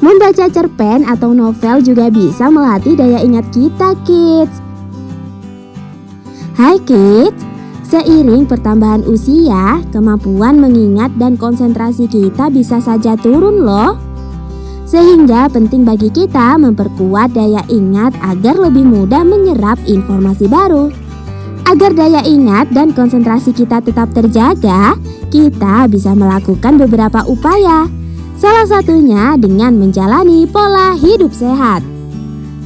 Membaca cerpen atau novel juga bisa melatih daya ingat kita, kids. Hai kids, seiring pertambahan usia, kemampuan mengingat dan konsentrasi kita bisa saja turun loh. Sehingga penting bagi kita memperkuat daya ingat agar lebih mudah menyerap informasi baru. Agar daya ingat dan konsentrasi kita tetap terjaga, kita bisa melakukan beberapa upaya. Salah satunya dengan menjalani pola hidup sehat.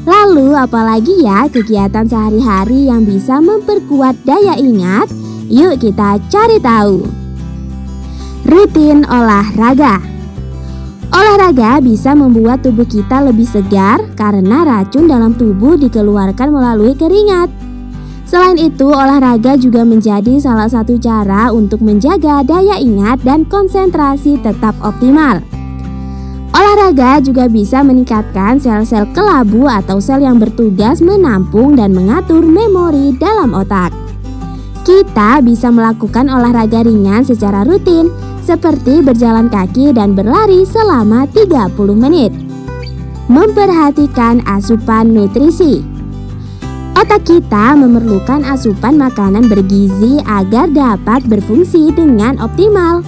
Lalu apalagi ya kegiatan sehari-hari yang bisa memperkuat daya ingat? Yuk kita cari tahu. Rutin olahraga. Olahraga bisa membuat tubuh kita lebih segar karena racun dalam tubuh dikeluarkan melalui keringat. Selain itu, olahraga juga menjadi salah satu cara untuk menjaga daya ingat dan konsentrasi tetap optimal. Olahraga juga bisa meningkatkan sel-sel kelabu atau sel yang bertugas menampung dan mengatur memori dalam otak. Kita bisa melakukan olahraga ringan secara rutin, seperti berjalan kaki dan berlari selama 30 menit. Memperhatikan asupan nutrisi. Otak kita memerlukan asupan makanan bergizi agar dapat berfungsi dengan optimal.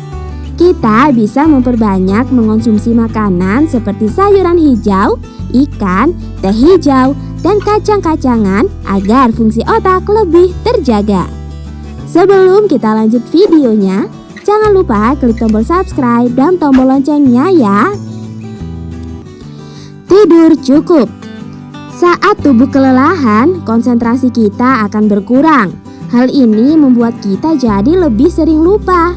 Kita bisa memperbanyak mengonsumsi makanan seperti sayuran hijau, ikan, teh hijau, dan kacang-kacangan agar fungsi otak lebih terjaga. Sebelum kita lanjut videonya, jangan lupa klik tombol subscribe dan tombol loncengnya ya. Tidur cukup. Saat tubuh kelelahan, konsentrasi kita akan berkurang. Hal ini membuat kita jadi lebih sering lupa.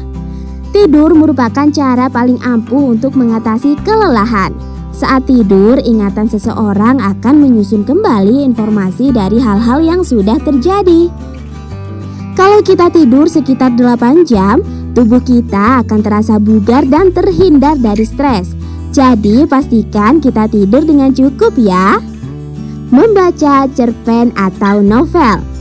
Tidur merupakan cara paling ampuh untuk mengatasi kelelahan. Saat tidur, ingatan seseorang akan menyusun kembali informasi dari hal-hal yang sudah terjadi. Kalau kita tidur sekitar 8 jam, tubuh kita akan terasa bugar dan terhindar dari stres. Jadi pastikan kita tidur dengan cukup ya. Membaca cerpen atau novel.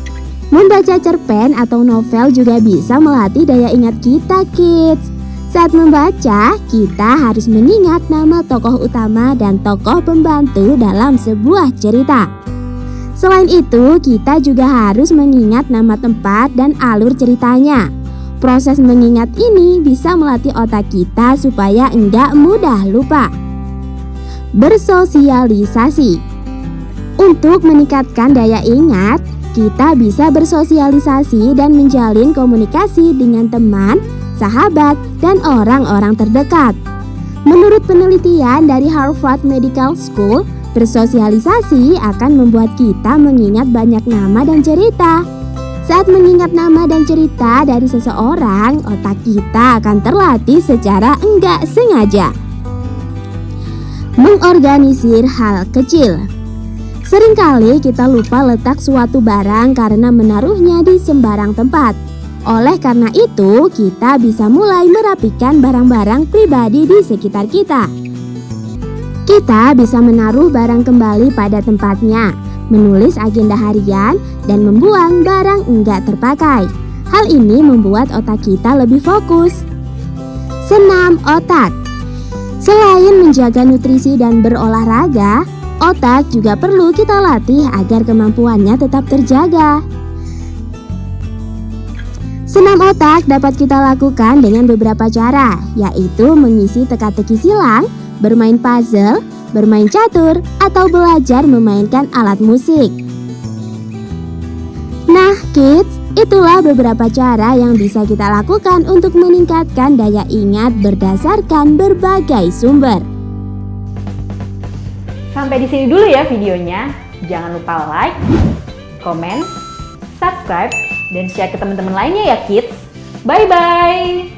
Membaca cerpen atau novel juga bisa melatih daya ingat kita, kids. Saat membaca, kita harus mengingat nama tokoh utama dan tokoh pembantu dalam sebuah cerita. Selain itu, kita juga harus mengingat nama tempat dan alur ceritanya. Proses mengingat ini bisa melatih otak kita supaya enggak mudah lupa. Bersosialisasi. Untuk meningkatkan daya ingat, kita bisa bersosialisasi dan menjalin komunikasi dengan teman, sahabat, dan orang-orang terdekat. Menurut penelitian dari Harvard Medical School, bersosialisasi akan membuat kita mengingat banyak nama dan cerita. Saat mengingat nama dan cerita dari seseorang, otak kita akan terlatih secara enggak sengaja. Mengorganisir hal kecil. Seringkali kita lupa letak suatu barang karena menaruhnya di sembarang tempat. Oleh karena itu, kita bisa mulai merapikan barang-barang pribadi di sekitar kita. Kita bisa menaruh barang kembali pada tempatnya, menulis agenda harian, dan membuang barang enggak terpakai. Hal ini membuat otak kita lebih fokus. Senam otak. Selain menjaga nutrisi dan berolahraga, otak juga perlu kita latih agar kemampuannya tetap terjaga. Senam otak dapat kita lakukan dengan beberapa cara, yaitu mengisi teka-teki silang, bermain puzzle, bermain catur, atau belajar memainkan alat musik. Nah kids, itulah beberapa cara yang bisa kita lakukan untuk meningkatkan daya ingat berdasarkan berbagai sumber. Sampai di sini dulu ya videonya. Jangan lupa like, komen, subscribe, dan share ke teman-teman lainnya ya kids. Bye-bye!